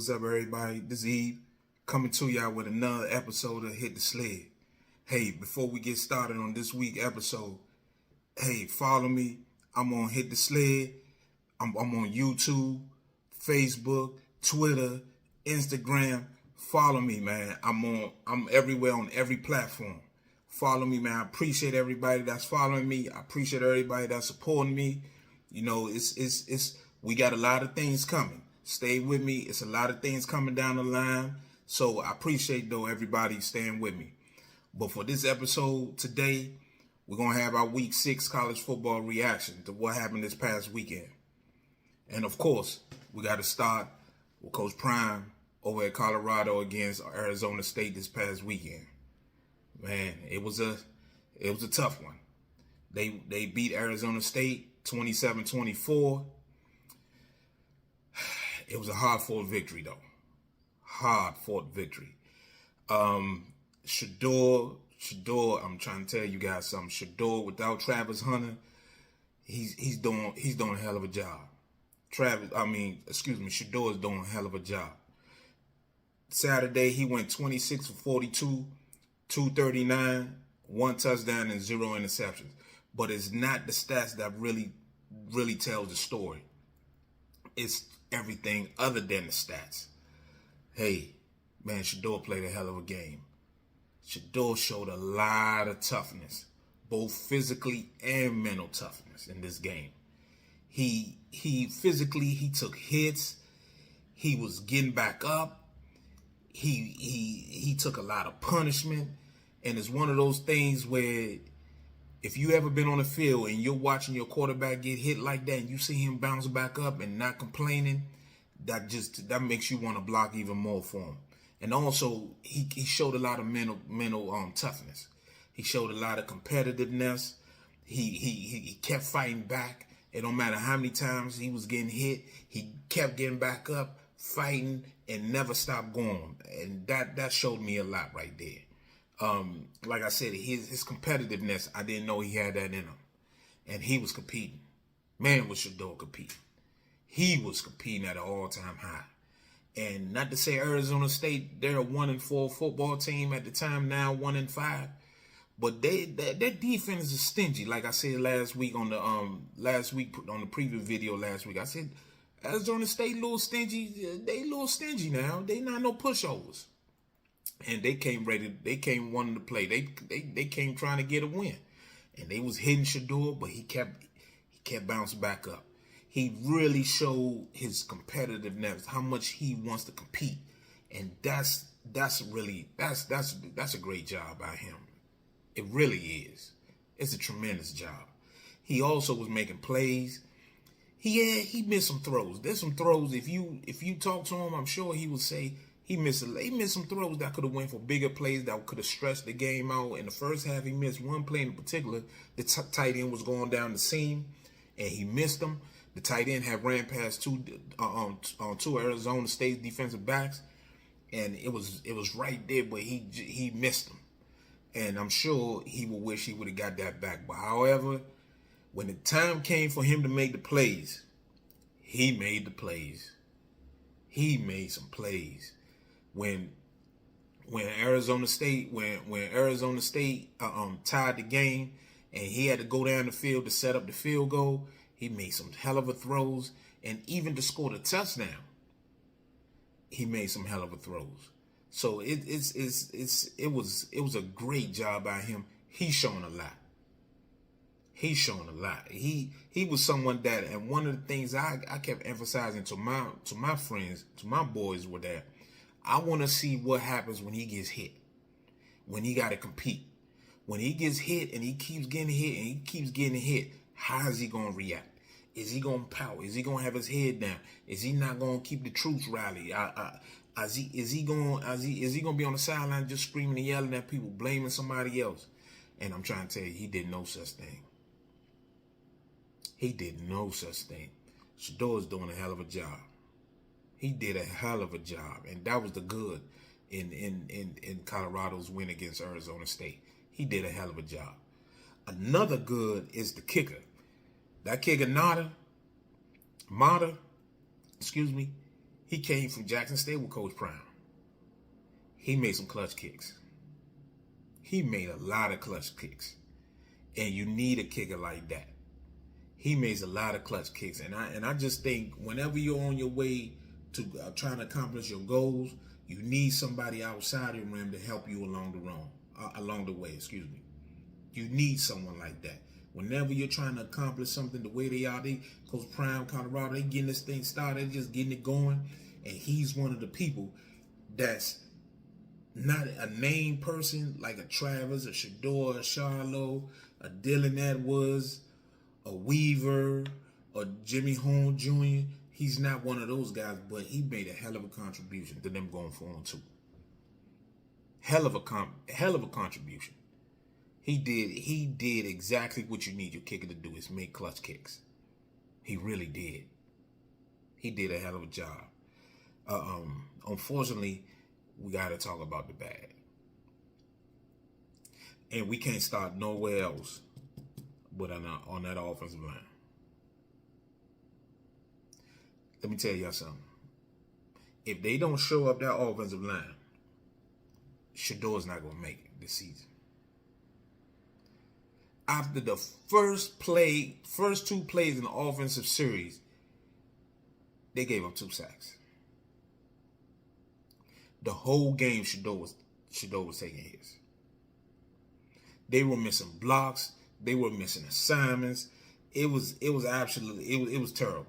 what's up, everybody? This is Eve coming to y'all with another episode of Hit the Sled. Hey, before we get started on this week's episode, hey, follow me. I'm on Hit the Sled. I'm on YouTube, Facebook, Twitter, Instagram. Follow me, man. I'm everywhere on every platform. Follow me, man. I appreciate everybody that's following me. I appreciate everybody that's supporting me. You know, we got a lot of things coming. Stay with me. It's a lot of things coming down the line. So I appreciate, though, everybody staying with me. But for this episode today, we're going to have our Week 6 college football reaction to what happened this past weekend. And, of course, we got to start with Coach Prime over at Colorado against Arizona State this past weekend. Man, it was a tough one. They beat Arizona State 27-24. It was a hard-fought victory, though. Hard-fought victory. Shedeur, I'm trying to tell you guys something. Shedeur, without Travis Hunter, he's doing a hell of a job. Shedeur is doing a hell of a job. Saturday, he went 26 for 42, 239, 1 touchdown, and 0 interceptions. But it's not the stats that really tells the story. It's everything other than the stats. Hey, man, Shedeur played a hell of a game. Shedeur showed a lot of toughness, both physically and mental toughness in this game. He physically took hits. He was getting back up. He took a lot of punishment, and it's one of those things where if you ever been on the field and you're watching your quarterback get hit like that and you see him bounce back up and not complaining, that makes you want to block even more for him. And also, he showed a lot of mental toughness. He showed a lot of competitiveness. He kept fighting back. It don't matter how many times he was getting hit, he kept getting back up, fighting, and never stopped going. And that showed me a lot right there. Like I said, his competitiveness, I didn't know he had that in him. And he was competing. Man, was Shedeur competing. He was competing at an all-time high. And not to say Arizona State, they're a 1-4 football team at the time, now 1-5. But their defense is stingy. Like I said last week on the preview video last week, I said Arizona State a little stingy. They a little stingy now. They not no pushovers. And they came wanting to play. They came trying to get a win. And they was hitting Shedeur, but he kept bouncing back up. He really showed his competitiveness, how much he wants to compete. And that's a great job by him. It really is. It's a tremendous job. He also was making plays. He missed some throws. There's some throws. If you talk to him, I'm sure he would say he missed some throws that could have went for bigger plays that could have stretched the game out. In the first half, he missed one play in particular. The tight end was going down the seam, and he missed them. The tight end had ran past two Arizona State defensive backs, and it was right there, but he missed them. And I'm sure he would wish he would have got that back. But however, when the time came for him to make the plays, he made the plays. He made some plays. When Arizona State tied the game and he had to go down the field to set up the field goal, he made some hell of a throws, and even to score the touchdown, he made some hell of a throws. So it was a great job by him. He's shown a lot. He was someone that, and one of the things I kept emphasizing to my friends, to my boys, were that I want to see what happens when he gets hit, when he got to compete, when he gets hit and he keeps getting hit. How is he going to react? Is he going to pout? Is he going to have his head down? Is he not going to keep the troops rallied? Is he going to be on the sideline just screaming and yelling at people, blaming somebody else? And I'm trying to tell you, he did no such thing. He did no such thing. Shedeur's doing a hell of a job. He did a hell of a job, and that was the good in Colorado's win against Arizona State. He did a hell of a job. Another good is the kicker. That kicker, Mata, He came from Jackson State with Coach Prime. He made some clutch kicks. He made a lot of clutch kicks. And you need a kicker like that. He makes a lot of clutch kicks. And I just think whenever you're on your way to trying to accomplish your goals, you need somebody outside your rim to help you along the way. Excuse me. You need someone like that. Whenever you're trying to accomplish something the way they are, Coach Prime, Colorado, they getting this thing started, just getting it going. And he's one of the people that's not a named person like a Travis, a Shedeur, a Charlo, a Dylan Edwards, a Weaver, or Jimmy Horn Jr. He's not one of those guys, but he made a hell of a contribution to them going 4-2. Hell of a contribution. He did exactly what you need your kicker to do, is make clutch kicks. He really did. He did a hell of a job. Unfortunately, we got to talk about the bad. And we can't start nowhere else but on that offensive line. Let me tell y'all something. If they don't show up that offensive line, Shedeur's not going to make it this season. After the first two plays in the offensive series, they gave up 2 sacks. The whole game, Shedeur was taking hits. They were missing blocks. They were missing assignments. It was absolutely, it was terrible.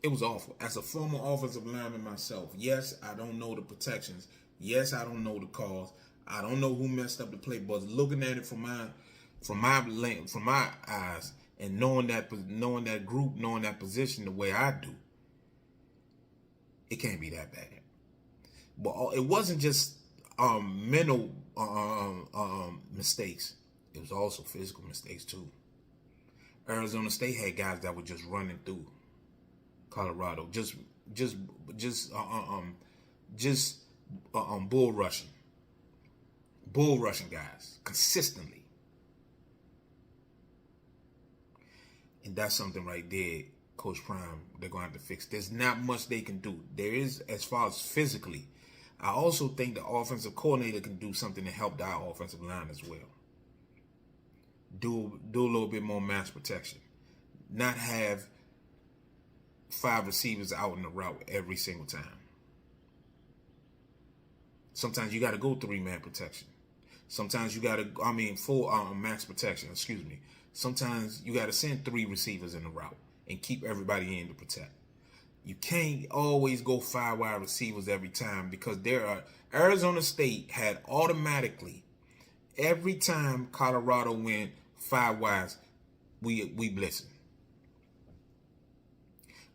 It was awful. As a former offensive lineman myself, yes, I don't know the protections. Yes, I don't know the calls. I don't know who messed up the play, but looking at it from my eyes, and knowing that group, knowing that position the way I do, it can't be that bad. But it wasn't just mental mistakes. It was also physical mistakes too. Arizona State had guys that were just running through Colorado, just bull rushing guys consistently. And that's something right there, Coach Prime, they're going to have to fix. There's not much they can do. There is, as far as physically. I also think the offensive coordinator can do something to help our offensive line as well. Do a little bit more mass protection. Not have 5 receivers out in the route every single time. Sometimes you got to go 3-man protection. Sometimes you got to, full max protection, excuse me. Sometimes you got to send 3 receivers in the route and keep everybody in to protect. You can't always go 5 wide receivers every time, because Arizona State had automatically, every time Colorado went 5 wides, we blitzing.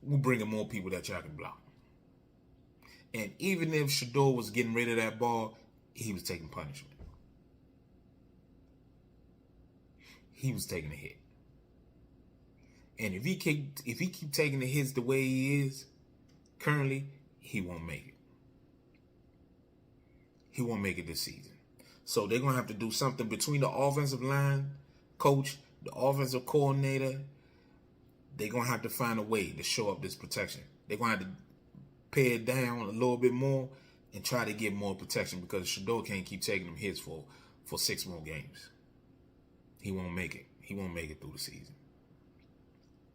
We bringing more people that y'all can block. And even if Shedeur was getting rid of that ball, he was taking punishment. He was taking a hit. And if he keep taking the hits the way he is currently, he won't make it. He won't make it this season. So they're going to have to do something between the offensive line coach, the offensive coordinator. They're going to have to find a way to show up this protection. They're going to have to pare it down a little bit more and try to get more protection, because Shedeur can't keep taking them hits for 6 more games. He won't make it. He won't make it through the season.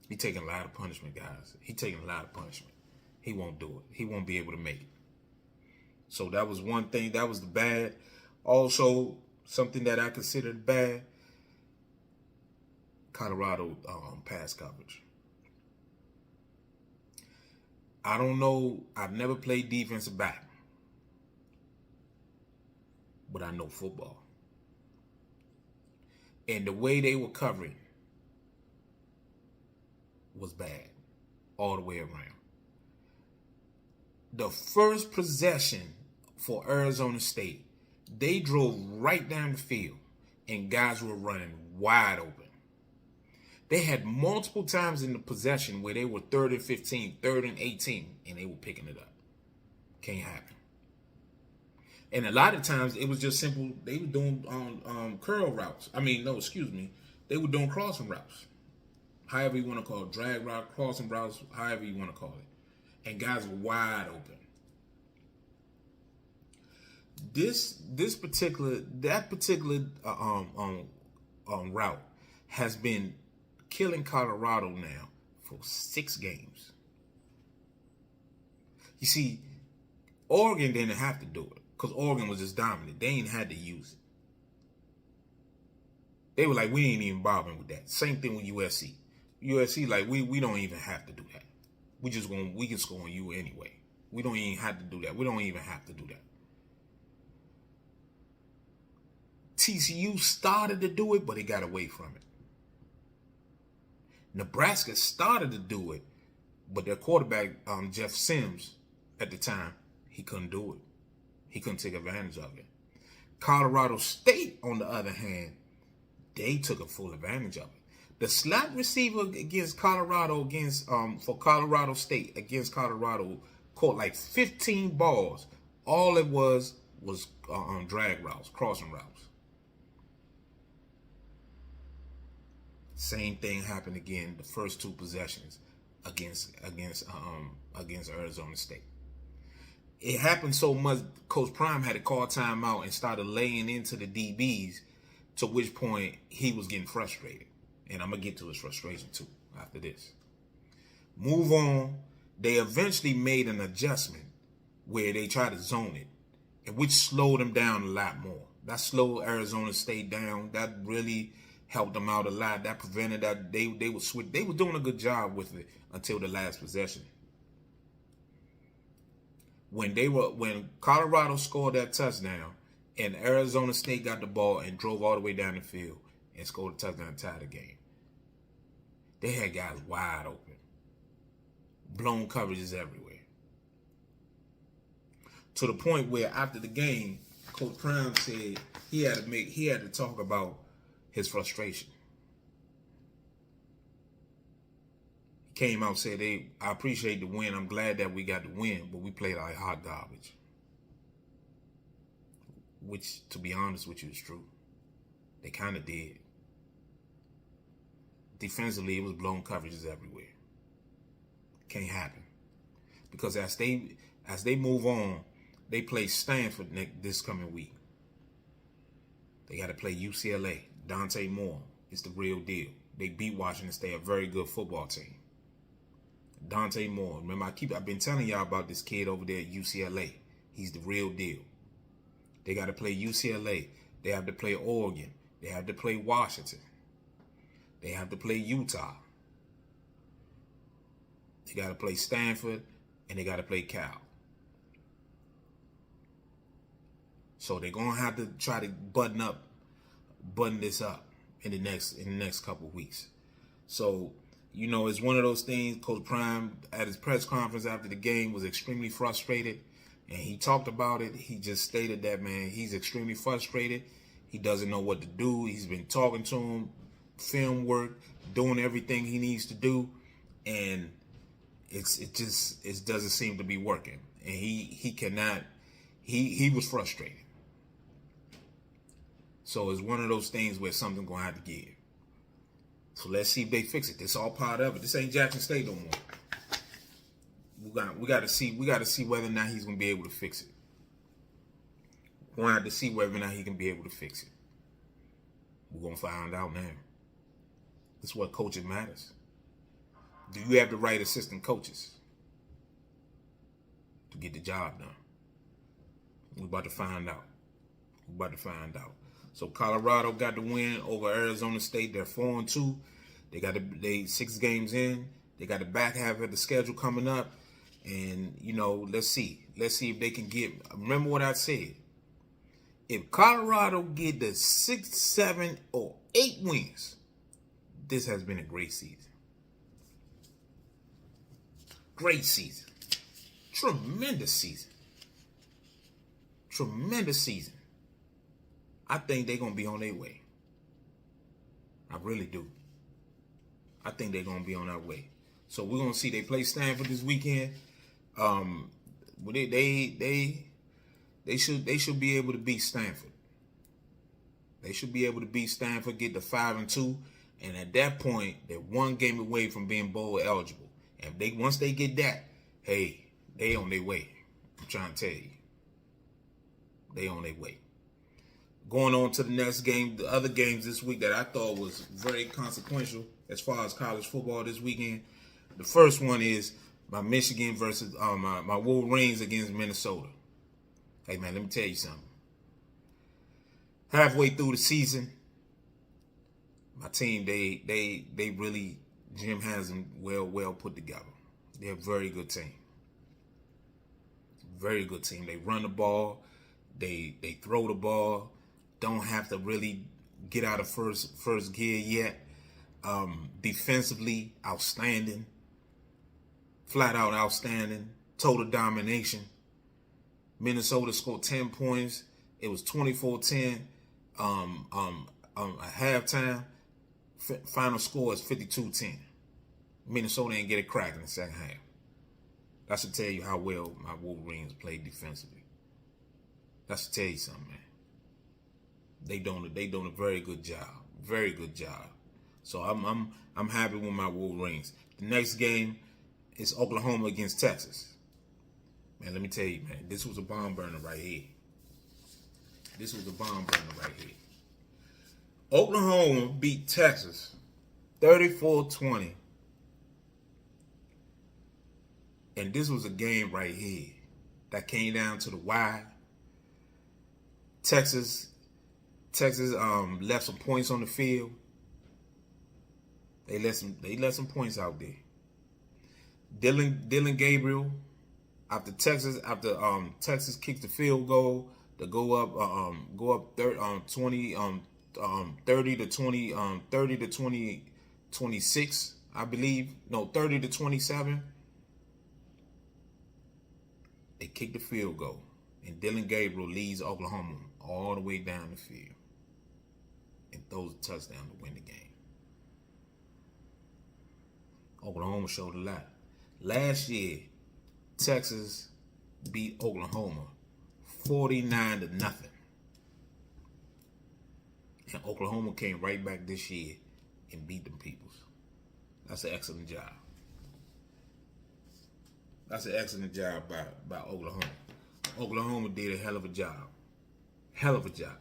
He's taking a lot of punishment, guys. He's taking a lot of punishment. He won't do it. He won't be able to make it. So that was one thing. That was the bad. Also, something that I considered bad, Colorado pass coverage. I don't know. I've never played defensive back, but I know football. And the way they were covering was bad all the way around. The first possession for Arizona State, they drove right down the field and guys were running wide open. They had multiple times in the possession where they were 3rd and 15, 3rd and 18, and they were picking it up. Can't happen. And a lot of times it was just simple. They were doing curl routes. They were doing crossing routes. However you want to call it. Drag route, crossing routes, however you want to call it. and guys were wide open. That particular route has been killing Colorado now for 6 games. You see, Oregon didn't have to do it because Oregon was just dominant. They ain't had to use it. They were like, we ain't even bothering with that. Same thing with USC. USC, like, we don't even have to do that. We can score on you anyway. We don't even have to do that. We don't even have to do that. TCU started to do it, but it got away from it. Nebraska started to do it, but their quarterback, Jeff Sims, at the time, he couldn't do it. He couldn't take advantage of it. Colorado State, on the other hand, they took a full advantage of it. The slot receiver against Colorado, for Colorado State against Colorado, caught like 15 balls. All it was drag routes, crossing routes. Same thing happened again the first 2 possessions against Arizona State. It happened so much, Coach Prime had to call timeout and started laying into the DBs, to which point he was getting frustrated. And I'm going to get to his frustration too after this. Move on. They eventually made an adjustment where they tried to zone it, which slowed them down a lot more. That slowed Arizona State down. That really helped them out a lot. That prevented that they would switch. They were doing a good job with it until the last possession. When Colorado scored that touchdown and Arizona State got the ball and drove all the way down the field and scored a touchdown to tie the game, they had guys wide open. Blown coverages everywhere. To the point where after the game, Coach Prime said he had to talk about his frustration. He came out and said, I appreciate the win. I'm glad that we got the win, but we played like hot garbage. Which, to be honest with you, is true. They kind of did. Defensively, it was blown coverages everywhere. Can't happen. Because as they move on, they play Stanford this coming week. They got to play UCLA. Dante Moore is the real deal. They beat Washington State, a very good football team. Dante Moore. Remember, I've been telling y'all about this kid over there at UCLA. He's the real deal. They got to play UCLA. They have to play Oregon. They have to play Washington. They have to play Utah. They got to play Stanford, and they got to play Cal. So they're gonna have to try to button this up in the next couple of weeks. So, it's one of those things. Coach Prime at his press conference after the game was extremely frustrated, and he talked about it. He just stated that, man, he's extremely frustrated. He doesn't know what to do. He's been talking to him, film work, doing everything he needs to do, and it doesn't seem to be working. And he cannot. He was frustrated. So it's one of those things where something's gonna have to give. So let's see if they fix it. This all part of it. This ain't Jackson State no more. We got to see whether or not he's gonna be able to fix it. We're gonna have to see whether or not he can be able to fix it. We're gonna find out now. This is what coaching matters. Do you have the right assistant coaches to get the job done? We're about to find out. So Colorado got the win over Arizona State. They're 4-2. They 6 games in. They got the back half of the schedule coming up. And, let's see. Let's see if they can get. Remember what I said. If Colorado get the 6, 7, or 8 wins, this has been a great season. Great season. Tremendous season. Tremendous season. I think they're going to be on their way. I really do. I think they're going to be on their way. So we're going to see. They play Stanford this weekend. They should be able to beat Stanford. They should be able to beat Stanford, get to 5-2, and at that point, they're 1 game away from being bowl eligible. And once they get that, hey, they on their way. I'm trying to tell you. They on their way. Going on to the next game, the other games this week that I thought was very consequential as far as college football this weekend. The first one is my Michigan versus my Wolverines against Minnesota. Hey man, let me tell you something. Halfway through the season, my team they really, Jim has them well put together. They're a very good team. Very good team. They run the ball, they throw the ball. Don't have to really get out of first gear yet. Defensively, outstanding. Flat out outstanding. Total domination. Minnesota scored 10 points. It was 24-10 at halftime. Final score is 52-10. Minnesota didn't get a crack in the second half. That should tell you how well my Wolverines played defensively. That should tell you something, man. They doing a very good job. Very good job. So I'm happy with my Wolverines. The next game is Oklahoma against Texas. Man, let me tell you, man, this was a bomb burner right here. This was a bomb burner right here. Oklahoma beat Texas 34-20. And this was a game right here that came down to the wire. Texas left some points on the field. They left some points out there. Dylan Gabriel, after Texas kicked the field goal to go up 30 to 26, I believe. No, 30 to 27. They kicked the field goal, and Dylan Gabriel leads Oklahoma all the way down the field and throws a touchdown to win the game. Oklahoma showed a lot. Last year, Texas beat Oklahoma 49-0. And Oklahoma came right back this year and beat them peoples. That's an excellent job. That's an excellent job by Oklahoma. Oklahoma did a hell of a job. Hell of a job.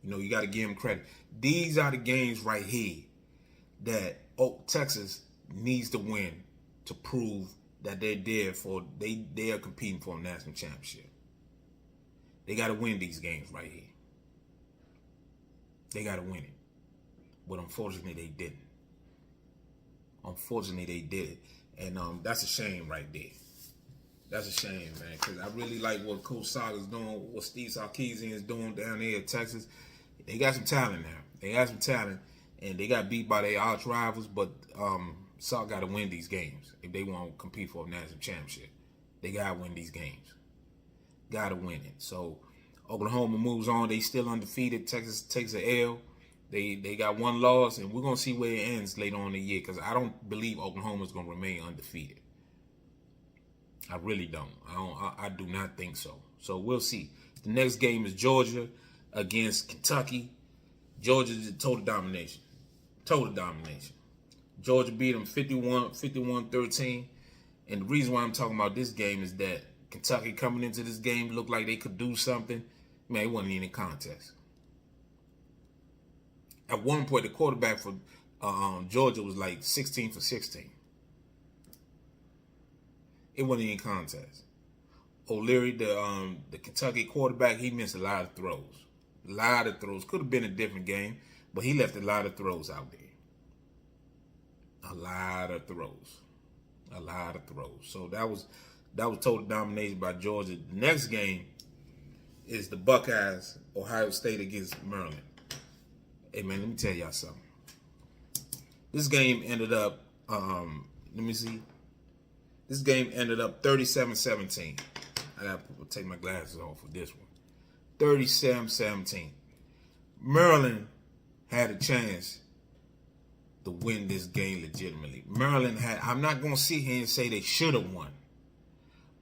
You know, you got to give them credit. These are the games right here that Texas needs to win to prove that they're there for, they are competing for a national championship. They got to win these games right here. They got to win it. But unfortunately, they didn't. Unfortunately, they did it. And that's a shame right there. That's a shame, man, because I really like what Coach Saga's doing, what Steve Sarkisian is doing down there in Texas. They got some talent now. They got some talent, and they got beat by their arch rivals, but Sark got to win these games if they want to compete for a national championship. They got to win these games. Got to win it. So Oklahoma moves on. They still undefeated. Texas takes an L. They got one loss, and we're going to see where it ends later on in the year because I don't believe Oklahoma is going to remain undefeated. I really don't. I do not think so. So we'll see. The next game is Georgia against Kentucky. Georgia's total domination. Total domination. Georgia beat them 51-13. And the reason why I'm talking about this game is that Kentucky coming into this game looked like they could do something. Man, it wasn't even a contest. At one point, the quarterback for Georgia was like 16 for 16. It wasn't even a contest. O'Leary, the Kentucky quarterback, he missed a lot of throws. A lot of throws. Could have been a different game, but he left a lot of throws out there. A lot of throws. A lot of throws. So that was total domination by Georgia. The next game is the Buckeyes, Ohio State against Maryland. Hey, man, let me tell y'all something. This game ended up, let me see. This game ended up 37-17. I got to take my glasses off for this one. 37-17. Maryland had a chance to win this game legitimately. Maryland had, I'm not going to sit here and say they should have won,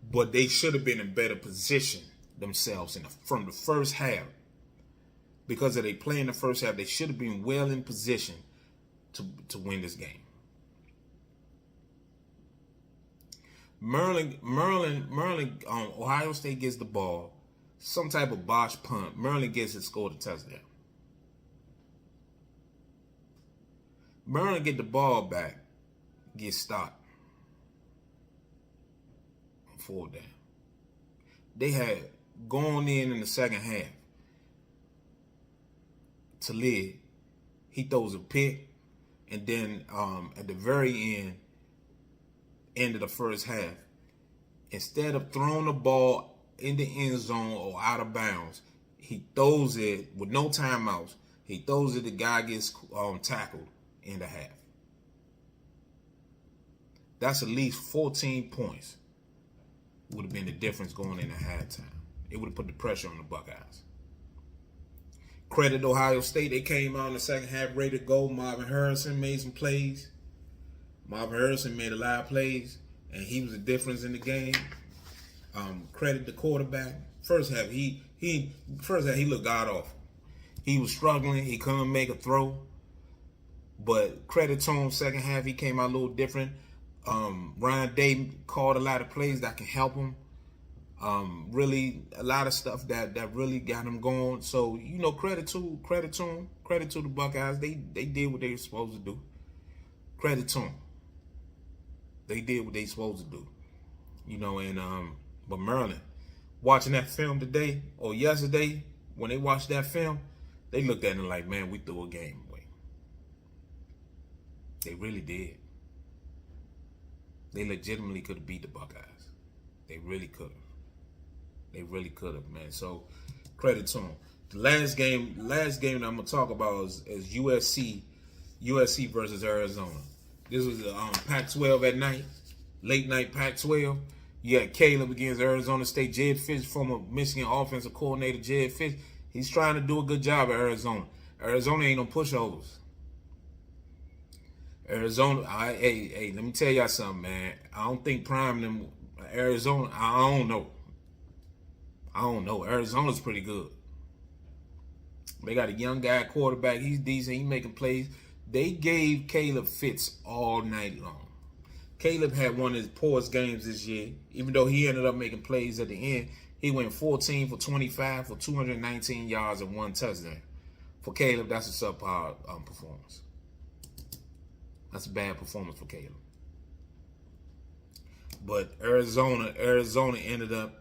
but they should have been in better position themselves from the first half. Because of they play in the first half, they should have been well in position to win this game. Merlin, Ohio State gets the ball, some type of botch punt. Merlin gets it, scored a touchdown. Merlin get the ball back, get stopped. 4 down. They had gone in the second half. Talib, he throws a pick, and then at the very end of the first half, instead of throwing the ball in the end zone or out of bounds, he throws it with no timeouts. He throws it, the guy gets tackled in the half. That's at least 14 points. Would have been the difference going into halftime. It would have put the pressure on the Buckeyes. Credit Ohio State. They came out in the second half ready to go. Marvin Harrison made some plays. Marvin Harrison made a lot of plays, and he was the difference in the game. Credit the quarterback. First half, he looked god awful. He was struggling. He couldn't make a throw. But credit to him, second half, he came out a little different. Ryan Day called a lot of plays that can help him. Really a lot of stuff that really got him going. So, credit to him. Credit to the Buckeyes. They did what they were supposed to do. Credit to them. They did what they supposed to do. But Merlin, watching that film today or yesterday, when they watched that film, they looked at it like, man, we threw a game away. They really did. They legitimately could have beat the Buckeyes. They really could have. They really could have, man. So, credit to them. The last game that I'm gonna talk about is USC versus Arizona. This was Pac-12 at night, late night Pac-12. You got Caleb against Arizona State. Jedd Fisch, former Michigan offensive coordinator, Jedd Fisch, he's trying to do a good job at Arizona. Arizona ain't no pushovers. Arizona, hey, let me tell y'all something, man. I don't think Prime them Arizona. I don't know. Arizona's pretty good. They got a young guy quarterback. He's decent. He's making plays. They gave Caleb fits all night long. Caleb had one of his poorest games this year, even though he ended up making plays at the end. He went 14 for 25 for 219 yards and 1 touchdown. For Caleb, that's a subpar performance. That's a bad performance for Caleb. But Arizona ended up,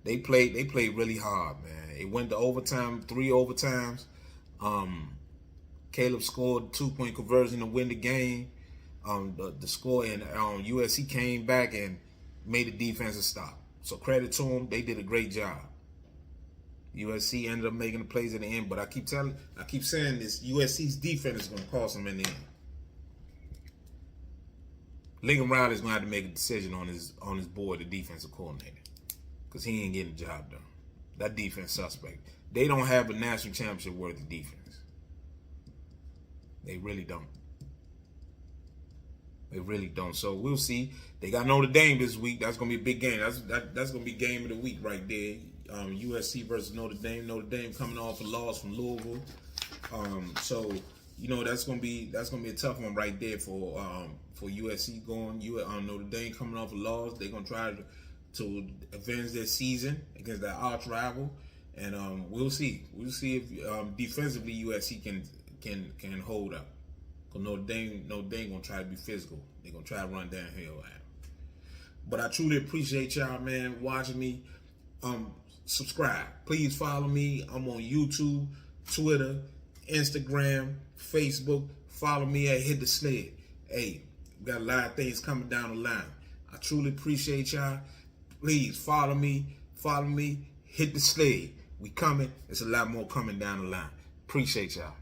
they played really hard, man. It went to overtime, 3 overtimes. Caleb scored a 2-point conversion to win the game. The score, and USC came back and made the defensive stop. So credit to them, they did a great job. USC ended up making the plays at the end, but I keep saying this: USC's defense is going to cost them in the end. Lincoln Riley's going to have to make a decision on his board, the defensive coordinator, because he ain't getting the job done. That defense suspect. They don't have a national championship worthy defense. They really don't. They really don't. So we'll see. They got Notre Dame this week. That's gonna be a big game. That's gonna be game of the week right there. USC versus Notre Dame. Notre Dame coming off a loss from Louisville. So that's gonna be a tough one right there for USC going. Notre Dame coming off a loss. They're gonna try to avenge their season against their arch rival, and we'll see. We'll see if defensively USC can hold up. Because Notre Dame gonna try to be physical. They're gonna try to run downhill at him. But I truly appreciate y'all, man, watching me. Subscribe. Please follow me. I'm on YouTube, Twitter, Instagram, Facebook. Follow me at Hit the Sled. Hey, we got a lot of things coming down the line. I truly appreciate y'all. Please follow me. Hit the sled. We coming. There's a lot more coming down the line. Appreciate y'all.